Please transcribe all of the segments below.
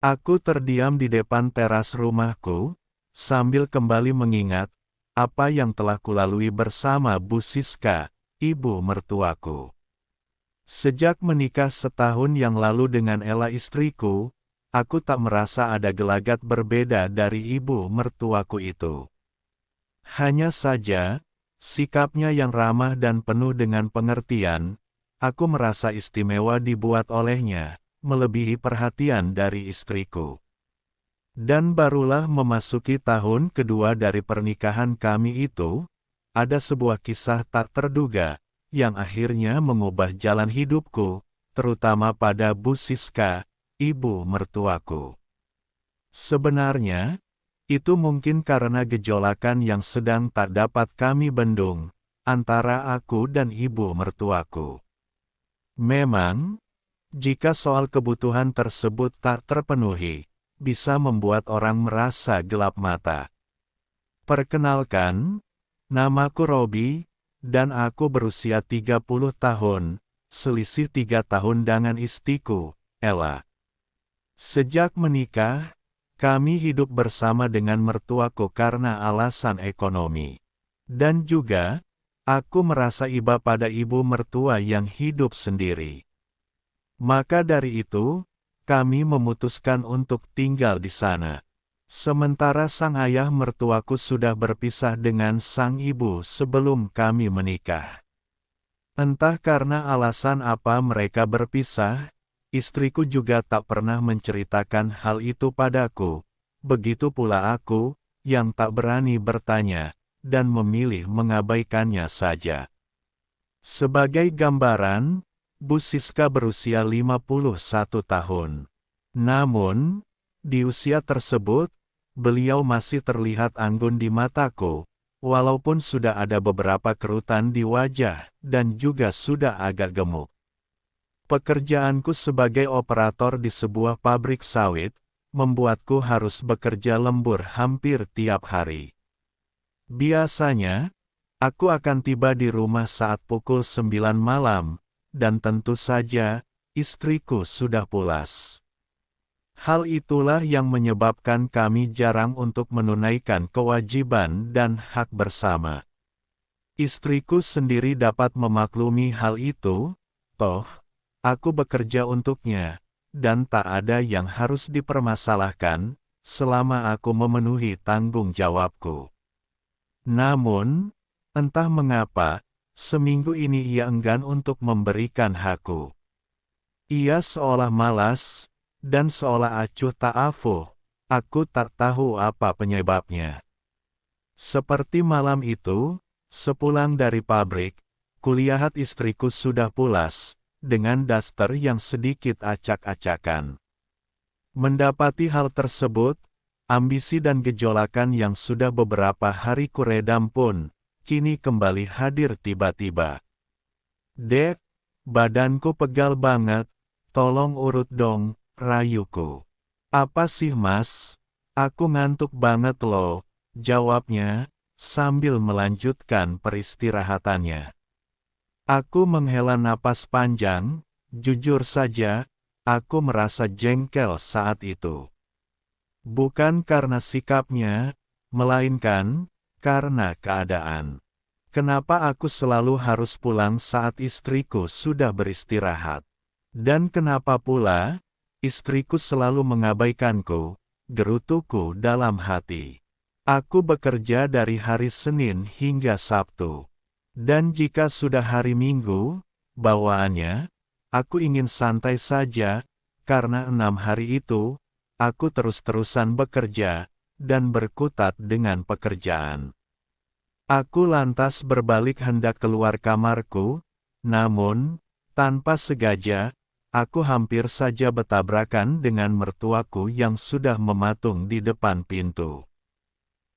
Aku terdiam di depan teras rumahku, sambil kembali mengingat apa yang telah kulalui bersama Bu Siska, ibu mertuaku. Sejak menikah setahun yang lalu dengan Ella istriku, aku tak merasa ada gelagat berbeda dari ibu mertuaku itu. Hanya saja, sikapnya yang ramah dan penuh dengan pengertian, aku merasa istimewa dibuat olehnya, melebihi perhatian dari istriku. Dan barulah memasuki tahun kedua dari pernikahan kami itu, ada sebuah kisah tak terduga, yang akhirnya mengubah jalan hidupku, terutama pada Bu Siska, ibu mertuaku. Sebenarnya, itu mungkin karena gejolakan yang sedang tak dapat kami bendung, antara aku dan ibu mertuaku. Memang, jika soal kebutuhan tersebut tak terpenuhi, bisa membuat orang merasa gelap mata. Perkenalkan, namaku Robi, dan aku berusia 30 tahun, selisih 3 tahun dengan istriku, Ella. Sejak menikah, kami hidup bersama dengan mertuaku karena alasan ekonomi. Dan juga, aku merasa iba pada ibu mertua yang hidup sendiri. Maka dari itu, kami memutuskan untuk tinggal di sana. Sementara sang ayah mertuaku sudah berpisah dengan sang ibu sebelum kami menikah. Entah karena alasan apa mereka berpisah, istriku juga tak pernah menceritakan hal itu padaku. Begitu pula aku, yang tak berani bertanya, dan memilih mengabaikannya saja. Sebagai gambaran, Bu Siska berusia 51 tahun. Namun, di usia tersebut, beliau masih terlihat anggun di mataku, walaupun sudah ada beberapa kerutan di wajah, dan juga sudah agak gemuk. Pekerjaanku sebagai operator di sebuah pabrik sawit, membuatku harus bekerja lembur hampir tiap hari. Biasanya, aku akan tiba di rumah saat pukul 9 malam, dan tentu saja, istriku sudah pulas. Hal itulah yang menyebabkan kami jarang untuk menunaikan kewajiban dan hak bersama. Istriku sendiri dapat memaklumi hal itu, toh, aku bekerja untuknya, dan tak ada yang harus dipermasalahkan, selama aku memenuhi tanggung jawabku. Namun, entah mengapa, seminggu ini ia enggan untuk memberikan hakku. Ia seolah malas, dan seolah acuh tak afuh. Aku tak tahu apa penyebabnya. Seperti malam itu, sepulang dari pabrik, kulihat istriku sudah pulas, dengan daster yang sedikit acak-acakan. Mendapati hal tersebut, ambisi dan gejolakan yang sudah beberapa hari kuredam pun, kini kembali hadir tiba-tiba. Dek, badanku pegal banget, tolong urut dong, rayuku. Apa sih mas? Aku ngantuk banget loh, jawabnya, sambil melanjutkan peristirahatannya. Aku menghela napas panjang, jujur saja, aku merasa jengkel saat itu. Bukan karena sikapnya, melainkan karena keadaan. Kenapa aku selalu harus pulang saat istriku sudah beristirahat? Dan kenapa pula, istriku selalu mengabaikanku, gerutuku dalam hati. Aku bekerja dari hari Senin hingga Sabtu. Dan jika sudah hari Minggu, bawaannya, aku ingin santai saja, karena 6 hari itu, aku terus-terusan bekerja, dan berkutat dengan pekerjaan. Aku lantas berbalik hendak keluar kamarku, namun, tanpa sengaja, aku hampir saja bertabrakan dengan mertuaku yang sudah mematung di depan pintu.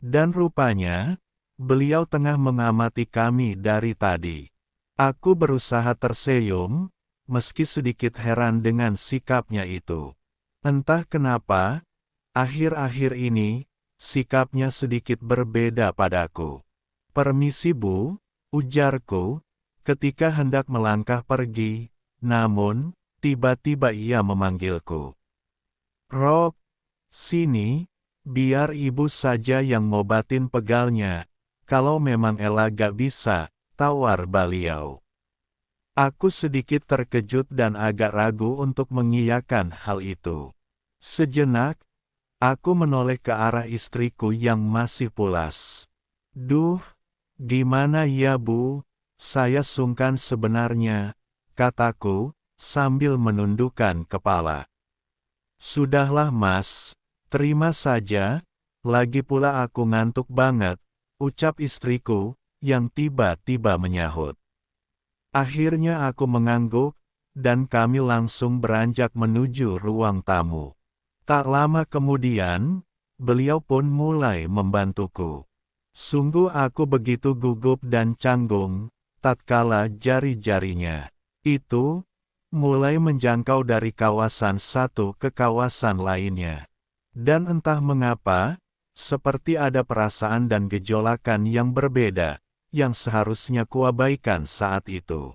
Dan rupanya, beliau tengah mengamati kami dari tadi. Aku berusaha tersenyum, meski sedikit heran dengan sikapnya itu. Entah kenapa, akhir-akhir ini, sikapnya sedikit berbeda padaku. Permisi Bu, ujarku, ketika hendak melangkah pergi, namun, tiba-tiba ia memanggilku. Rob, sini, biar ibu saja yang ngobatin pegalnya. Kalau memang Ella gak bisa, tawar beliau. Aku sedikit terkejut dan agak ragu untuk mengiyakan hal itu. Sejenak, aku menoleh ke arah istriku yang masih pulas. Duh, gimana ya Bu? Saya sungkan sebenarnya, kataku, sambil menundukkan kepala. Sudahlah Mas, terima saja, lagi pula aku ngantuk banget, ucap istriku, yang tiba-tiba menyahut. Akhirnya aku mengangguk, dan kami langsung beranjak menuju ruang tamu. Tak lama kemudian, beliau pun mulai membantuku. Sungguh aku begitu gugup dan canggung, tatkala jari-jarinya itu mulai menjangkau dari kawasan satu ke kawasan lainnya. Dan entah mengapa, seperti ada perasaan dan gejolakan yang berbeda, yang seharusnya kuabaikan saat itu.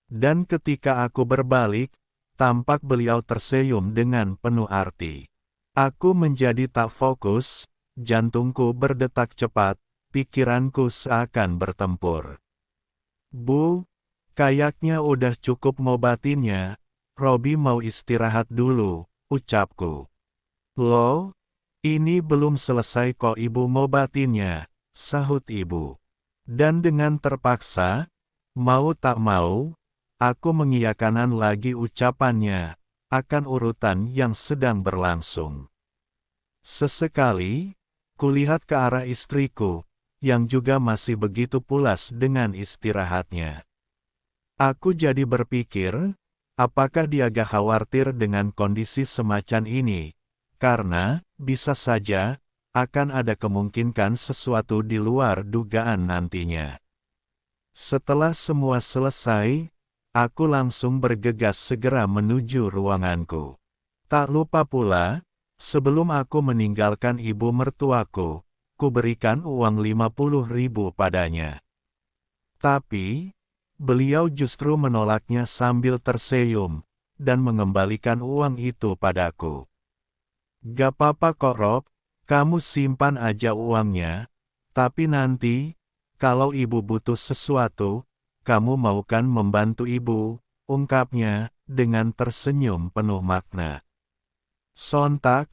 Dan ketika aku berbalik, tampak beliau tersenyum dengan penuh arti. Aku menjadi tak fokus, jantungku berdetak cepat, pikiranku seakan bertempur. Bu, kayaknya udah cukup ngobatinnya, Robi mau istirahat dulu, ucapku. Loh, ini belum selesai kok ibu ngobatinnya, sahut ibu. Dan dengan terpaksa, mau tak mau, aku mengiyakan lagi ucapannya, akan urutan yang sedang berlangsung. Sesekali, kulihat ke arah istriku, yang juga masih begitu pulas dengan istirahatnya. Aku jadi berpikir, apakah dia gak khawatir dengan kondisi semacam ini, karena, bisa saja, akan ada kemungkinan sesuatu di luar dugaan nantinya. Setelah semua selesai, aku langsung bergegas segera menuju ruanganku. Tak lupa pula, sebelum aku meninggalkan ibu mertuaku, ku berikan uang 50.000 padanya. Tapi, beliau justru menolaknya sambil tersenyum, dan mengembalikan uang itu padaku. Gak apa-apa kok Rob, kamu simpan aja uangnya, tapi nanti, kalau ibu butuh sesuatu, kamu mau kan membantu ibu, ungkapnya, dengan tersenyum penuh makna. Sontak,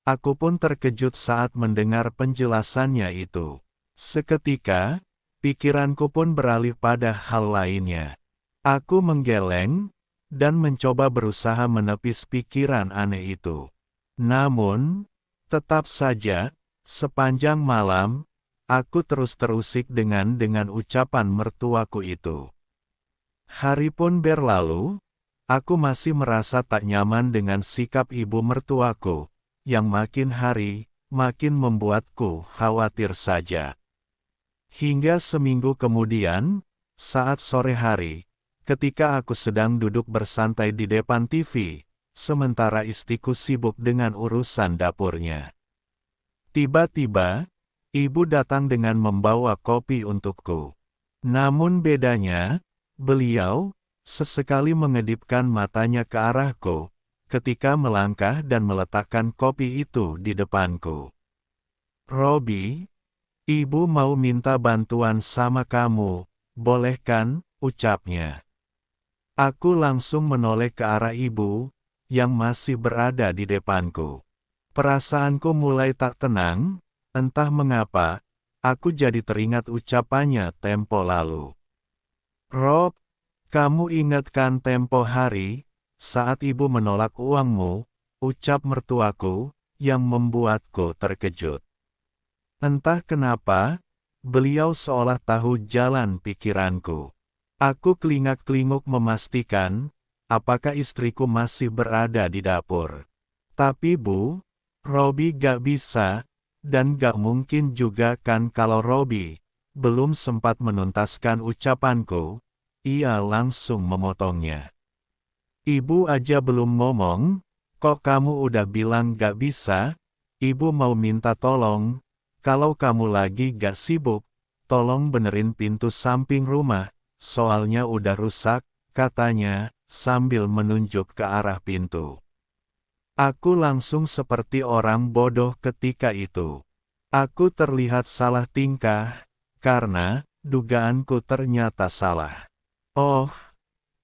aku pun terkejut saat mendengar penjelasannya itu. Seketika, pikiranku pun beralih pada hal lainnya. Aku menggeleng, dan mencoba berusaha menepis pikiran aneh itu. Namun, tetap saja, sepanjang malam, aku terus terusik dengan ucapan mertuaku itu. Hari pun berlalu, aku masih merasa tak nyaman dengan sikap ibu mertuaku, yang makin hari, makin membuatku khawatir saja. Hingga seminggu kemudian, saat sore hari, ketika aku sedang duduk bersantai di depan TV, sementara istriku sibuk dengan urusan dapurnya. Tiba-tiba, ibu datang dengan membawa kopi untukku. Namun bedanya, beliau sesekali mengedipkan matanya ke arahku, ketika melangkah dan meletakkan kopi itu di depanku. Robi, ibu mau minta bantuan sama kamu, boleh kan, ucapnya. Aku langsung menoleh ke arah ibu, yang masih berada di depanku. Perasaanku mulai tak tenang, entah mengapa, aku jadi teringat ucapannya tempo lalu. Rob, kamu ingat kan tempo hari, saat ibu menolak uangmu, ucap mertuaku, yang membuatku terkejut. Entah kenapa, beliau seolah tahu jalan pikiranku. Aku kelingak-kelinguk memastikan, apakah istriku masih berada di dapur. Tapi Bu, Robi gak bisa, dan gak mungkin juga kan kalau Robi belum sempat menuntaskan ucapanku, ia langsung memotongnya. Ibu aja belum ngomong, kok kamu udah bilang gak bisa? Ibu mau minta tolong, kalau kamu lagi gak sibuk, tolong benerin pintu samping rumah, soalnya udah rusak, katanya, sambil menunjuk ke arah pintu. Aku langsung seperti orang bodoh ketika itu. Aku terlihat salah tingkah, karena dugaanku ternyata salah. Oh,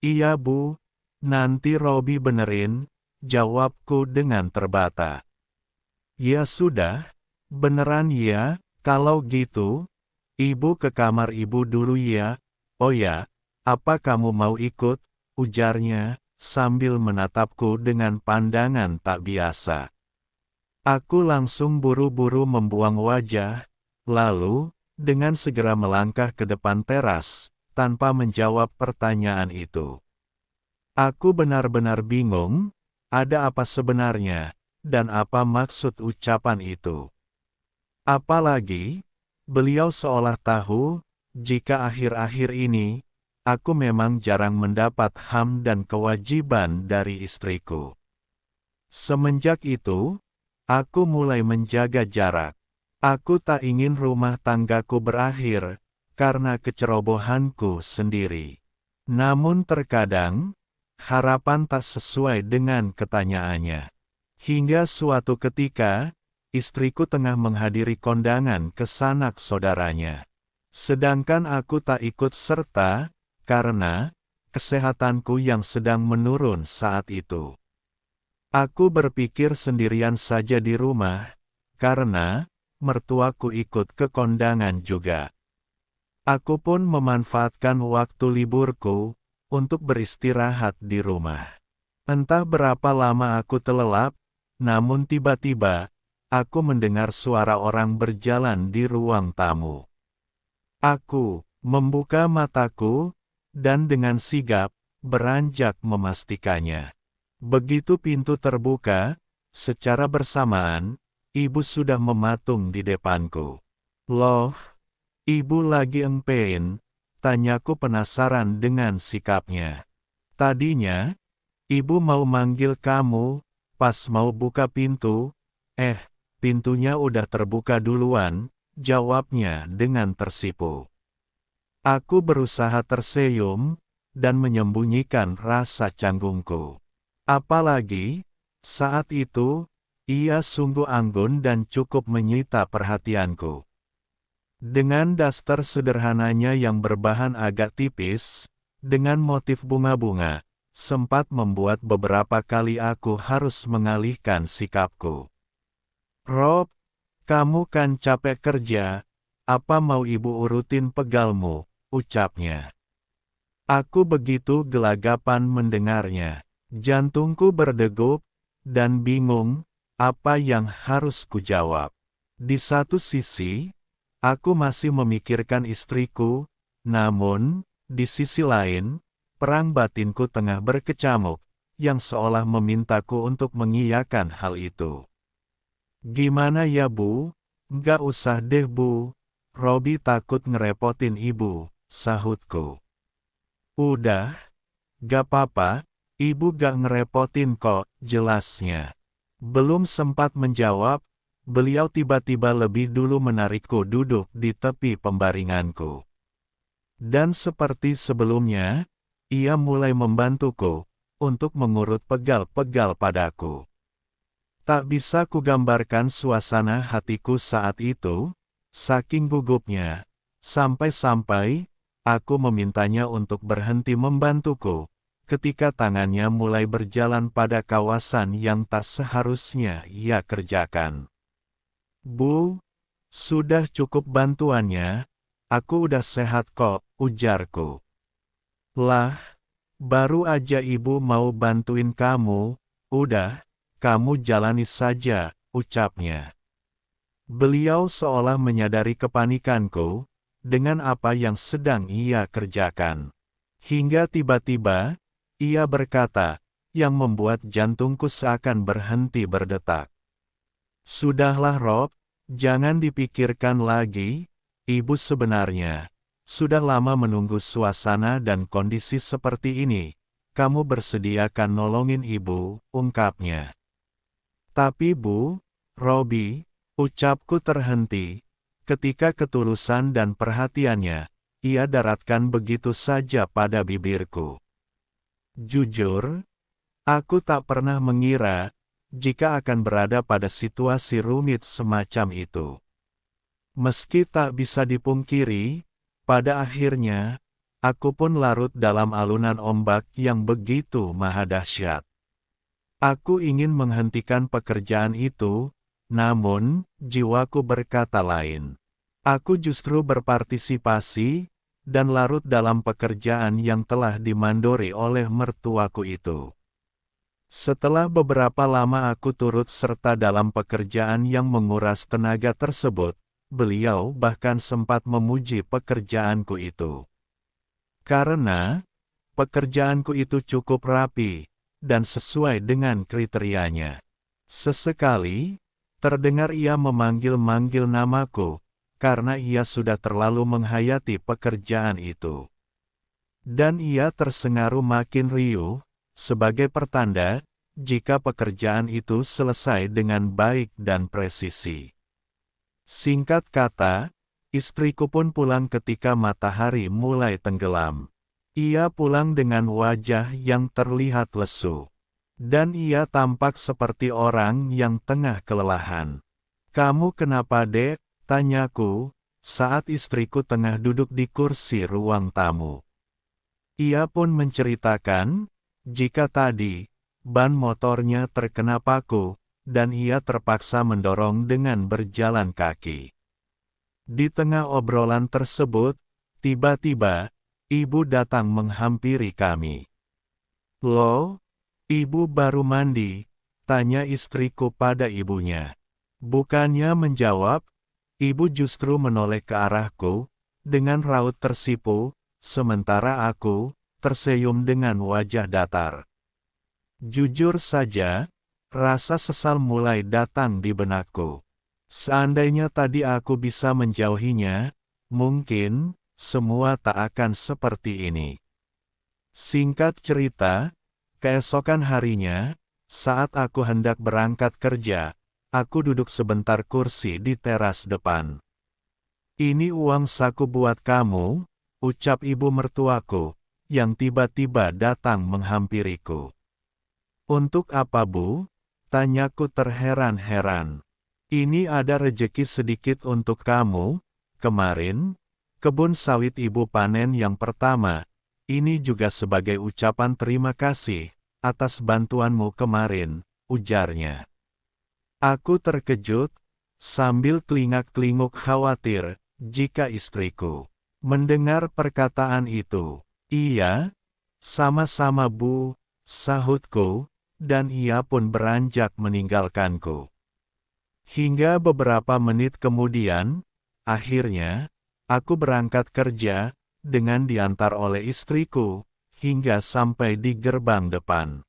iya Bu, nanti Robi benerin, jawabku dengan terbata. Ya sudah, beneran ya, kalau gitu, Ibu ke kamar Ibu dulu ya. Oh ya, apa kamu mau ikut? Ujarnya, sambil menatapku dengan pandangan tak biasa. Aku langsung buru-buru membuang wajah, lalu, dengan segera melangkah ke depan teras, tanpa menjawab pertanyaan itu. Aku benar-benar bingung, ada apa sebenarnya, dan apa maksud ucapan itu. Apalagi, beliau seolah tahu, jika akhir-akhir ini, aku memang jarang mendapat HAM dan kewajiban dari istriku. Semenjak itu, aku mulai menjaga jarak. Aku tak ingin rumah tanggaku berakhir, karena kecerobohanku sendiri. Namun terkadang, harapan tak sesuai dengan ketanyaannya. Hingga suatu ketika, istriku tengah menghadiri kondangan ke sanak saudaranya. Sedangkan aku tak ikut serta, karena kesehatanku yang sedang menurun saat itu. Aku berpikir sendirian saja di rumah, karena mertuaku ikut ke kondangan juga. Aku pun memanfaatkan waktu liburku untuk beristirahat di rumah. Entah berapa lama aku telelap, namun tiba-tiba aku mendengar suara orang berjalan di ruang tamu. Aku membuka mataku dan dengan sigap beranjak memastikannya. Begitu pintu terbuka, secara bersamaan, ibu sudah mematung di depanku. Loh, ibu lagi ngapain? Tanyaku penasaran dengan sikapnya. Tadinya, ibu mau manggil kamu, pas mau buka pintu, pintunya udah terbuka duluan, jawabnya dengan tersipu. Aku berusaha tersenyum, dan menyembunyikan rasa canggungku. Apalagi, saat itu, ia sungguh anggun dan cukup menyita perhatianku. Dengan daster sederhananya yang berbahan agak tipis, dengan motif bunga-bunga, sempat membuat beberapa kali aku harus mengalihkan sikapku. Rob, kamu kan capek kerja, apa mau ibu urutin pegalmu, ucapnya. Aku begitu gelagapan mendengarnya. Jantungku berdegup, dan bingung, apa yang harus kujawab. Di satu sisi, aku masih memikirkan istriku, namun, di sisi lain, perang batinku tengah berkecamuk, yang seolah memintaku untuk mengiyakan hal itu. Gimana ya Bu? Nggak usah deh Bu, Robi takut ngerepotin ibu, sahutku. Udah, gak apa-apa, ibu gak ngerepotin kok, jelasnya. Belum sempat menjawab, beliau tiba-tiba lebih dulu menarikku duduk di tepi pembaringanku. Dan seperti sebelumnya, ia mulai membantuku untuk mengurut pegal-pegal padaku. Tak bisa kugambarkan suasana hatiku saat itu, saking gugupnya, sampai-sampai aku memintanya untuk berhenti membantuku, ketika tangannya mulai berjalan pada kawasan yang tak seharusnya ia kerjakan. Bu, sudah cukup bantuannya, aku udah sehat kok, ujarku. Lah, baru aja ibu mau bantuin kamu, udah, kamu jalani saja, ucapnya. Beliau seolah menyadari kepanikanku, dengan apa yang sedang ia kerjakan. Hingga tiba-tiba, ia berkata, yang membuat jantungku seakan berhenti berdetak. Sudahlah Rob, jangan dipikirkan lagi, ibu sebenarnya sudah lama menunggu suasana dan kondisi seperti ini. Kamu bersediakan nolongin ibu, ungkapnya. Tapi Bu, Robi, ucapku terhenti, ketika ketulusan dan perhatiannya, ia daratkan begitu saja pada bibirku. Jujur, aku tak pernah mengira, jika akan berada pada situasi rumit semacam itu. Meski tak bisa dipungkiri, pada akhirnya, aku pun larut dalam alunan ombak yang begitu maha dahsyat. Aku ingin menghentikan pekerjaan itu, namun, jiwaku berkata lain. Aku justru berpartisipasi, dan larut dalam pekerjaan yang telah dimandori oleh mertuaku itu. Setelah beberapa lama aku turut serta dalam pekerjaan yang menguras tenaga tersebut, beliau bahkan sempat memuji pekerjaanku itu. Karena, pekerjaanku itu cukup rapi, dan sesuai dengan kriterianya. Sesekali, terdengar ia memanggil-manggil namaku, karena ia sudah terlalu menghayati pekerjaan itu. Dan ia tersengaruh makin riuh, sebagai pertanda, jika pekerjaan itu selesai dengan baik dan presisi. Singkat kata, istriku pun pulang ketika matahari mulai tenggelam. Ia pulang dengan wajah yang terlihat lesu. Dan ia tampak seperti orang yang tengah kelelahan. "Kamu kenapa, Dek?" tanyaku, saat istriku tengah duduk di kursi ruang tamu. Ia pun menceritakan, jika tadi, ban motornya terkena paku, dan ia terpaksa mendorong dengan berjalan kaki. Di tengah obrolan tersebut, tiba-tiba, ibu datang menghampiri kami. "Loh, ibu baru mandi?" tanya istriku pada ibunya. Bukannya menjawab, ibu justru menoleh ke arahku, dengan raut tersipu, sementara aku, tersenyum dengan wajah datar. Jujur saja, rasa sesal mulai datang di benakku. Seandainya tadi aku bisa menjauhinya, mungkin, semua tak akan seperti ini. Singkat cerita, keesokan harinya, saat aku hendak berangkat kerja, aku duduk sebentar kursi di teras depan. "Ini uang saku buat kamu," ucap ibu mertuaku, yang tiba-tiba datang menghampiriku. "Untuk apa, Bu?" tanyaku terheran-heran. "Ini ada rejeki sedikit untuk kamu. Kemarin, kebun sawit ibu panen yang pertama. Ini juga sebagai ucapan terima kasih atas bantuanmu kemarin," ujarnya. Aku terkejut, sambil kelingak-kelinguk khawatir, jika istriku mendengar perkataan itu. "Iya, sama-sama Bu," sahutku, dan ia pun beranjak meninggalkanku. Hingga beberapa menit kemudian, akhirnya, aku berangkat kerja, dengan diantar oleh istriku, hingga sampai di gerbang depan.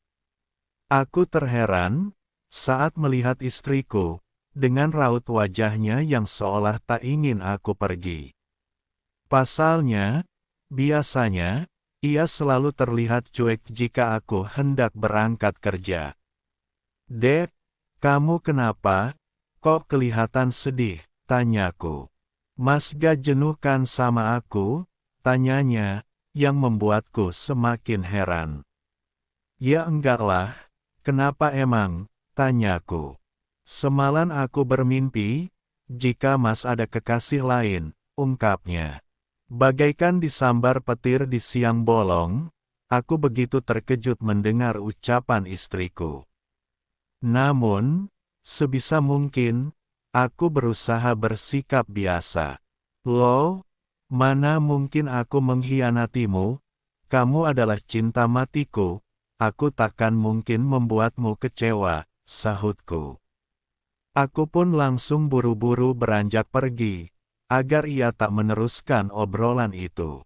Aku terheran, saat melihat istriku, dengan raut wajahnya yang seolah tak ingin aku pergi. Pasalnya, biasanya, ia selalu terlihat cuek jika aku hendak berangkat kerja. "Dek, kamu kenapa? Kok kelihatan sedih?" tanyaku. "Mas gak jenuh kan sama aku?" tanyanya, yang membuatku semakin heran. "Ya enggaklah, kenapa emang?" tanyaku. "Semalam aku bermimpi, jika Mas ada kekasih lain," ungkapnya. Bagaikan disambar petir di siang bolong, aku begitu terkejut mendengar ucapan istriku. Namun, sebisa mungkin, aku berusaha bersikap biasa. "Loh, mana mungkin aku mengkhianatimu? Kamu adalah cinta matiku, aku takkan mungkin membuatmu kecewa," sahutku. Aku pun langsung buru-buru beranjak pergi, agar ia tak meneruskan obrolan itu.